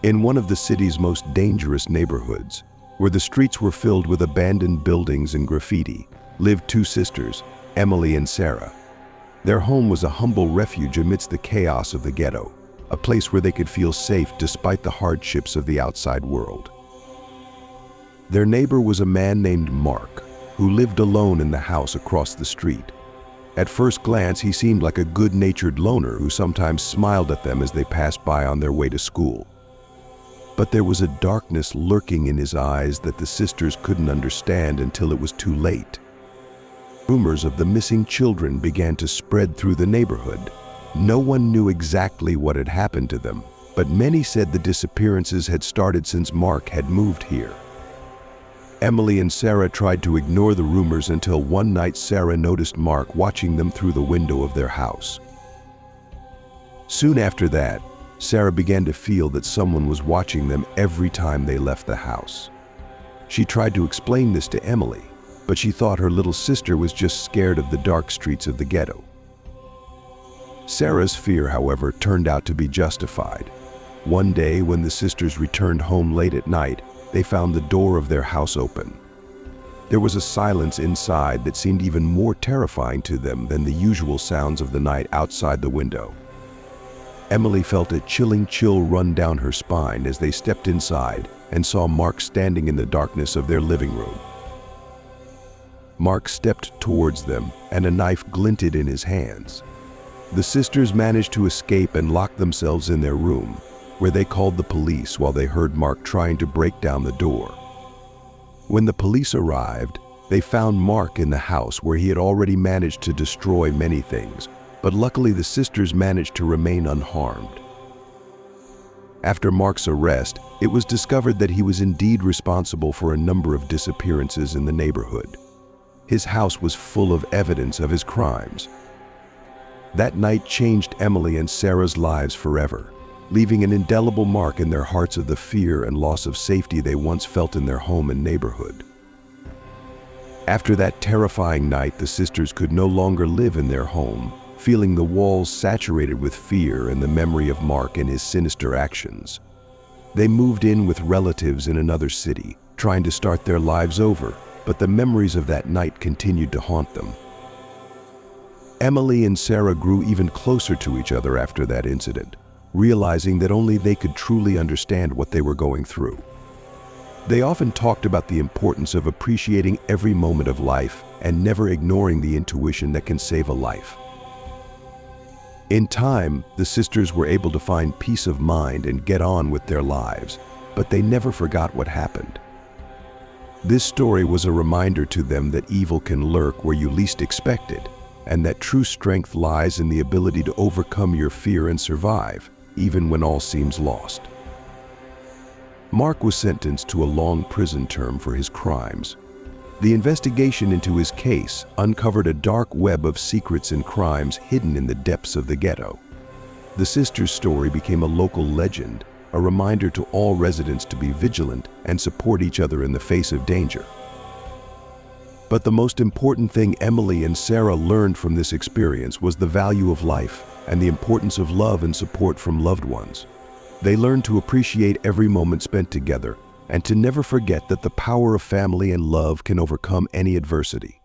In one of the city's most dangerous neighborhoods, where the streets were filled with abandoned buildings and graffiti, lived two sisters, Emily and Sarah. Their home was a humble refuge amidst the chaos of the ghetto, a place where they could feel safe despite the hardships of the outside world. Their neighbor was a man named Mark, who lived alone in the house across the street. At first glance, he seemed like a good-natured loner who sometimes smiled at them as they passed by on their way to school. But there was a darkness lurking in his eyes that the sisters couldn't understand until it was too late. Rumors of the missing children began to spread through the neighborhood. No one knew exactly what had happened to them, but many said the disappearances had started since Mark had moved here. Emily and Sarah tried to ignore the rumors until one night Sarah noticed Mark watching them through the window of their house. Soon after that, Sarah began to feel that someone was watching them every time they left the house. She tried to explain this to Emily, but she thought her little sister was just scared of the dark streets of the ghetto. Sarah's fear, however, turned out to be justified. One day, when the sisters returned home late at night, they found the door of their house open. There was a silence inside that seemed even more terrifying to them than the usual sounds of the night outside the window. Emily felt a chilling chill run down her spine as they stepped inside and saw Mark standing in the darkness of their living room. Mark stepped towards them, and a knife glinted in his hands. The sisters managed to escape and lock themselves in their room, where they called the police while they heard Mark trying to break down the door. When the police arrived, they found Mark in the house where he had already managed to destroy many things, but luckily the sisters managed to remain unharmed. After Mark's arrest, it was discovered that he was indeed responsible for a number of disappearances in the neighborhood. His house was full of evidence of his crimes. That night changed Emily and Sarah's lives forever, leaving an indelible mark in their hearts of the fear and loss of safety they once felt in their home and neighborhood. After that terrifying night, the sisters could no longer live in their home, feeling the walls saturated with fear and the memory of Mark and his sinister actions. They moved in with relatives in another city, trying to start their lives over, but the memories of that night continued to haunt them. Emily and Sarah grew even closer to each other after that incident, realizing that only they could truly understand what they were going through. They often talked about the importance of appreciating every moment of life and never ignoring the intuition that can save a life. In time, the sisters were able to find peace of mind and get on with their lives, but they never forgot what happened. This story was a reminder to them that evil can lurk where you least expect it, and that true strength lies in the ability to overcome your fear and survive, even when all seems lost. Mark was sentenced to a long prison term for his crimes. The investigation into his case uncovered a dark web of secrets and crimes hidden in the depths of the ghetto. The sisters' story became a local legend, a reminder to all residents to be vigilant and support each other in the face of danger. But the most important thing Emily and Sarah learned from this experience was the value of life and the importance of love and support from loved ones. They learned to appreciate every moment spent together and to never forget that the power of family and love can overcome any adversity.